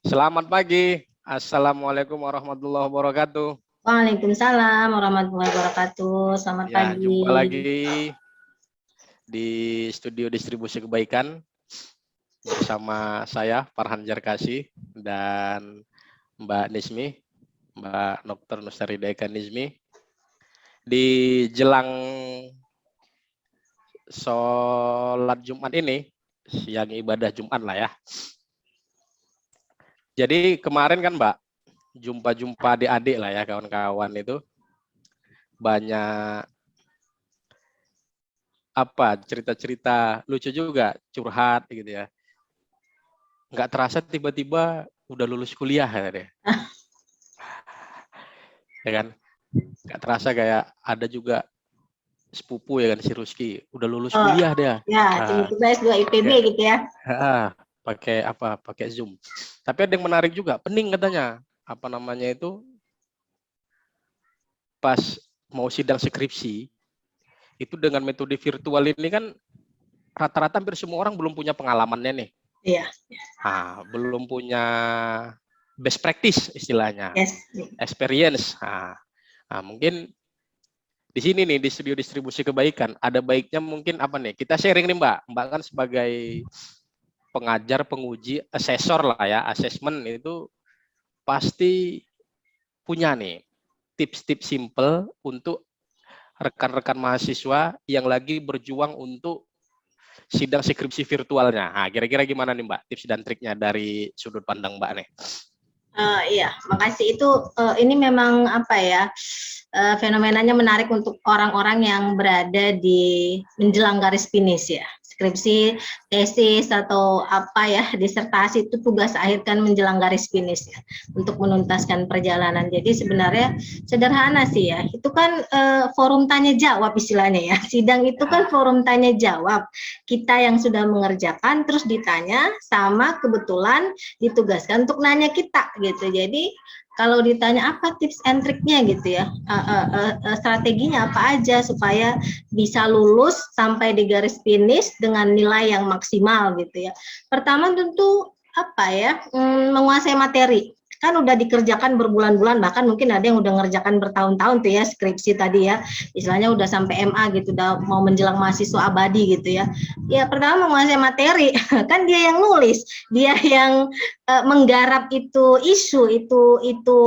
Selamat pagi. Assalamualaikum warahmatullahi wabarakatuh. Waalaikumsalam warahmatullahi wabarakatuh. Selamat Ya, jumpa pagi. lagi di studio distribusi kebaikan bersama saya Farhan Jarkasi dan Mbak Nismi, Mbak Dr. Nustarida Eka Nismi. Di jelang sholat Jumat ini, siang ibadah Jumat lah ya. Jadi kemarin kan Mbak, jumpa-jumpa adik-adik lah ya, kawan-kawan itu banyak cerita-cerita lucu juga, curhat gitu ya. Nggak terasa tiba-tiba udah lulus kuliah ya deh. Ya kan? Nggak terasa kayak ada juga sepupu ya kan, si Ruski udah lulus kuliah dia. Ya, tiba-tiba S2 IPB Pakai gitu ya. pakai Zoom. Tapi ada yang menarik juga, pening katanya. Apa namanya itu, pas mau sidang skripsi itu dengan metode virtual ini kan rata-rata hampir semua orang belum punya pengalamannya nih. Iya. Belum punya best practice istilahnya, Yes. experience. Mungkin di sini nih di studio distribusi kebaikan ada baiknya mungkin apa nih, kita sharing nih Mbak kan sebagai pengajar, penguji, asesor lah ya, assessment itu pasti punya nih tips-tips simple untuk rekan-rekan mahasiswa yang lagi berjuang untuk sidang skripsi virtualnya. Kira-kira gimana nih Mbak tips dan triknya dari sudut pandang Mbak nih? Iya, makasih. Ini memang apa ya, fenomenanya menarik untuk orang-orang yang berada di menjelang garis finish ya. Skripsi, tesis atau apa ya, disertasi itu tugas akhir kan menjelang garis finish ya, untuk menuntaskan perjalanan. Jadi sebenarnya sederhana sih ya. Itu kan forum tanya jawab istilahnya ya. Sidang itu kan forum tanya jawab. Kita yang sudah mengerjakan terus ditanya sama kebetulan ditugaskan untuk nanya kita gitu. Jadi kalau ditanya apa tips and triknya gitu ya, strateginya apa aja supaya bisa lulus sampai di garis finish dengan nilai yang maksimal gitu ya. Pertama tentu apa ya, menguasai materi. Kan udah dikerjakan berbulan-bulan, bahkan mungkin ada yang udah ngerjakan bertahun-tahun tuh ya, skripsi tadi ya, istilahnya udah sampai MA gitu, udah mau menjelang mahasiswa abadi gitu ya. Ya pertama menguasai materi, kan dia yang nulis, dia yang menggarap itu isu, itu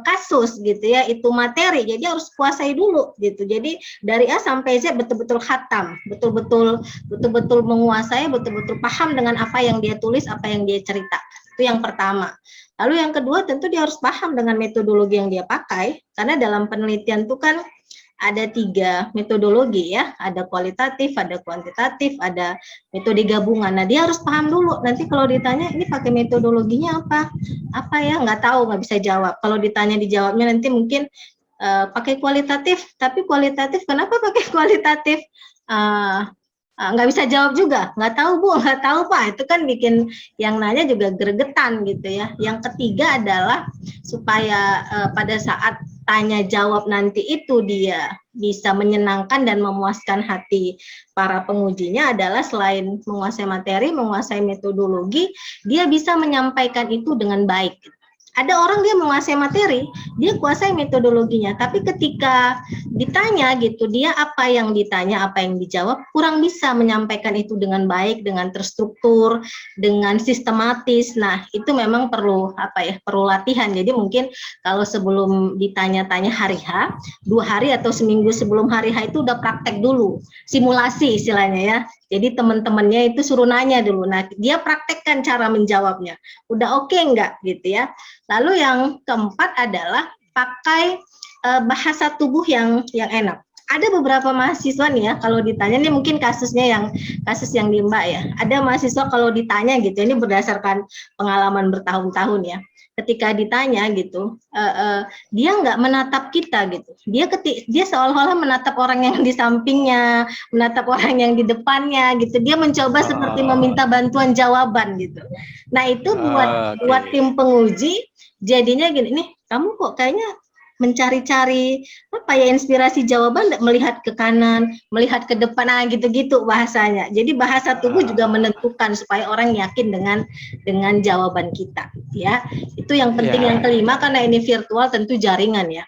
kasus gitu ya, itu materi, jadi harus kuasai dulu gitu. Jadi dari A sampai Z betul-betul khatam, betul-betul menguasai, betul-betul paham dengan apa yang dia tulis, apa yang dia cerita. Itu yang pertama. Lalu yang kedua tentu dia harus paham dengan metodologi yang dia pakai, karena dalam penelitian itu kan ada 3 metodologi ya, ada kualitatif, ada kuantitatif, ada metode gabungan. Nah dia harus paham dulu, nanti kalau ditanya ini pakai metodologinya apa ya, nggak tahu, nggak bisa jawab. Kalau ditanya dijawabnya nanti mungkin pakai kualitatif, tapi kualitatif kenapa pakai kualitatif? Nggak bisa jawab juga, nggak tahu Bu, nggak tahu Pak, itu kan bikin yang nanya juga gregetan gitu ya. Yang ketiga adalah supaya pada saat tanya jawab nanti itu dia bisa menyenangkan dan memuaskan hati para pengujinya adalah selain menguasai materi, menguasai metodologi, dia bisa menyampaikan itu dengan baik. Ada orang dia menguasai materi, dia kuasai metodologinya, tapi ketika ditanya gitu, dia apa yang ditanya, apa yang dijawab, kurang bisa menyampaikan itu dengan baik, dengan terstruktur, dengan sistematis. Nah, itu memang perlu perlu latihan. Jadi mungkin kalau sebelum ditanya-tanya hari H, 2 hari atau seminggu sebelum hari H itu udah praktek dulu, simulasi istilahnya ya. Jadi teman-temannya itu suruh nanya dulu. Nah, dia praktekkan cara menjawabnya. Udah oke enggak gitu ya. Lalu yang keempat adalah pakai bahasa tubuh yang enak. Ada beberapa mahasiswa nih ya, kalau ditanya nih mungkin kasus yang di Mbak ya. Ada mahasiswa kalau ditanya gitu, ini berdasarkan pengalaman bertahun-tahun ya. Ketika ditanya gitu, dia nggak menatap kita gitu. Dia seolah-olah menatap orang yang di sampingnya, menatap orang yang di depannya gitu. Dia mencoba seperti meminta bantuan jawaban gitu. Nah itu buat tim penguji jadinya gini, nih kamu kok kayaknya mencari-cari apa ya inspirasi jawaban, melihat ke kanan, melihat ke depan, gitu-gitu bahasanya. Jadi bahasa tubuh juga menentukan supaya orang yakin dengan jawaban kita, ya. Itu yang penting. Yang kelima, karena ini virtual, tentu jaringan ya.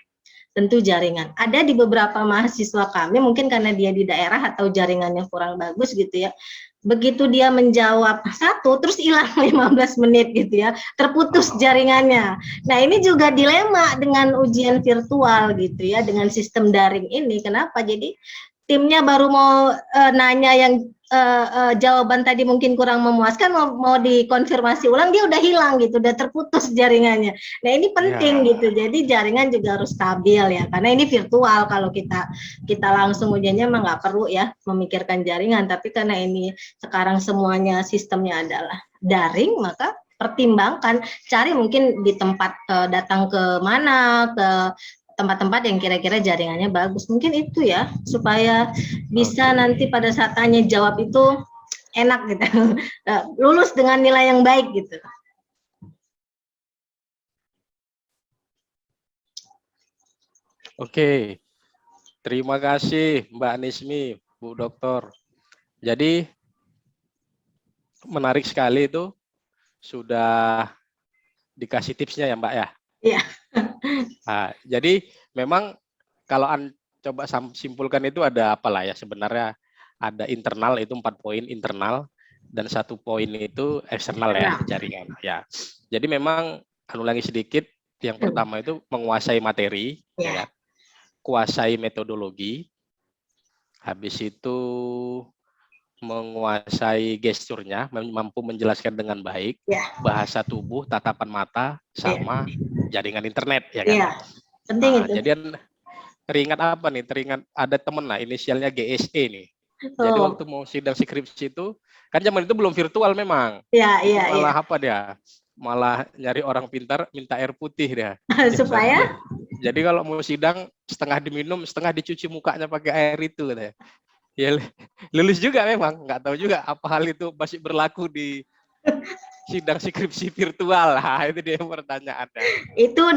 Tentu jaringan. Ada di beberapa mahasiswa kami, mungkin karena dia di daerah atau jaringannya kurang bagus gitu ya. Begitu dia menjawab satu, terus hilang 15 menit gitu ya, terputus jaringannya. Nah ini juga dilema dengan ujian virtual gitu ya, dengan sistem daring ini. Kenapa? Jadi timnya baru mau nanya yang jawaban tadi mungkin kurang memuaskan, mau dikonfirmasi ulang, dia udah hilang gitu, udah terputus jaringannya. Nah ini penting gitu, jadi jaringan juga harus stabil ya, karena ini virtual. Kalau kita langsung ujiannya mah nggak perlu ya memikirkan jaringan, tapi karena ini sekarang semuanya sistemnya adalah daring, maka pertimbangkan, cari mungkin di tempat, datang ke mana, ke tempat-tempat yang kira-kira jaringannya bagus. Mungkin itu ya, supaya bisa nanti pada saat tanya jawab itu enak gitu. Lulus dengan nilai yang baik gitu. Oke, terima kasih Mbak Nismi, Bu Dokter. Jadi menarik sekali itu, sudah dikasih tipsnya ya Mbak ya. Iya. Nah, jadi memang kalau coba simpulkan itu ada apalah ya, sebenarnya ada internal itu 4 poin internal, dan 1 poin itu eksternal ya, jaringan ya. Jadi memang ulangi sedikit, yang pertama itu menguasai materi, ya, kuasai metodologi, habis itu menguasai gesturnya, mampu menjelaskan dengan baik, bahasa tubuh, tatapan mata, sama jaringan internet, ya kan? Penting itu. Jadi teringat apa nih? Teringat ada temen lah, inisialnya GSE nih. Jadi waktu mau sidang skripsi itu, kan zaman itu belum virtual memang. Itu malah apa dia? Malah nyari orang pintar, minta air putih dia. Supaya? Jadi kalau mau sidang, setengah diminum, setengah dicuci mukanya pakai air itu katanya. Ya lulus juga memang, nggak tahu juga apa hal itu masih berlaku di sidang skripsi virtual. Nah, itu dia pertanyaannya. Itu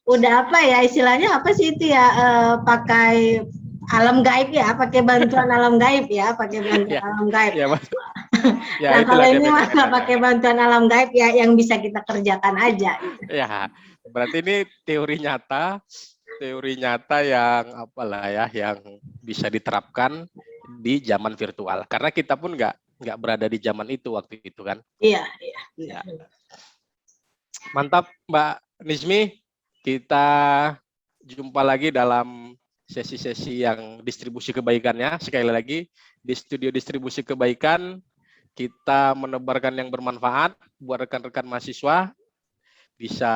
udah apa ya istilahnya, apa sih itu ya, pakai alam gaib ya, pakai bantuan alam gaib ya, pakai bantuan alam gaib. Nah kalau ini mah nggak pakai bantuan alam gaib ya, yang bisa kita kerjakan aja. Ya, berarti ini teori nyata yang apalah ya, yang bisa diterapkan di zaman virtual. Karena kita pun nggak berada di zaman itu waktu itu kan. Iya. Mantap Mbak Nismi, kita jumpa lagi dalam sesi-sesi yang distribusi kebaikannya. Sekali lagi, di studio distribusi kebaikan, kita menebarkan yang bermanfaat buat rekan-rekan mahasiswa. Bisa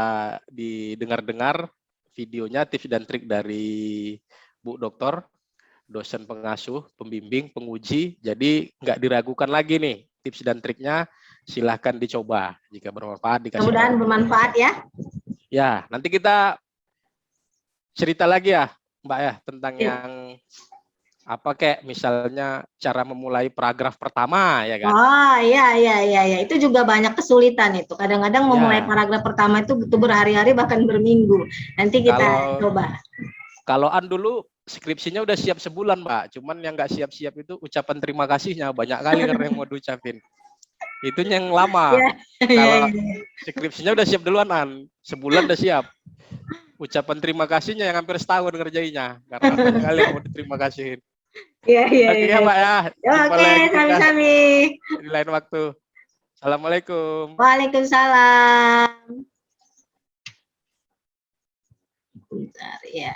didengar-dengar videonya, tips dan trik dari Bu Dokter, dosen pengasuh, pembimbing, penguji. Jadi nggak diragukan lagi nih tips dan triknya, silahkan dicoba. Jika bermanfaat, dikasih. Mudah-mudahan bermanfaat ya. Ya, nanti kita cerita lagi ya Mbak ya, tentang yang apa kayak misalnya cara memulai paragraf pertama ya kan. Oh iya, itu juga banyak kesulitan itu. Kadang-kadang memulai paragraf pertama itu butuh berhari-hari bahkan berminggu. Nanti kita coba. Kalau dulu skripsinya udah siap sebulan Mbak, cuman yang nggak siap-siap itu ucapan terima kasihnya banyak kali karena yang mau diucapin. Itu yang lama. Kalau skripsinya udah siap duluan, sebulan udah siap. Ucapan terima kasihnya yang hampir setahun ngerjainnya karena banyak kali yang mau diterima kasihin. Iya. Oke Mbak ya. Oke, sami-sami. Di lain waktu. Assalamualaikum. Waalaikumsalam. Bentar ya.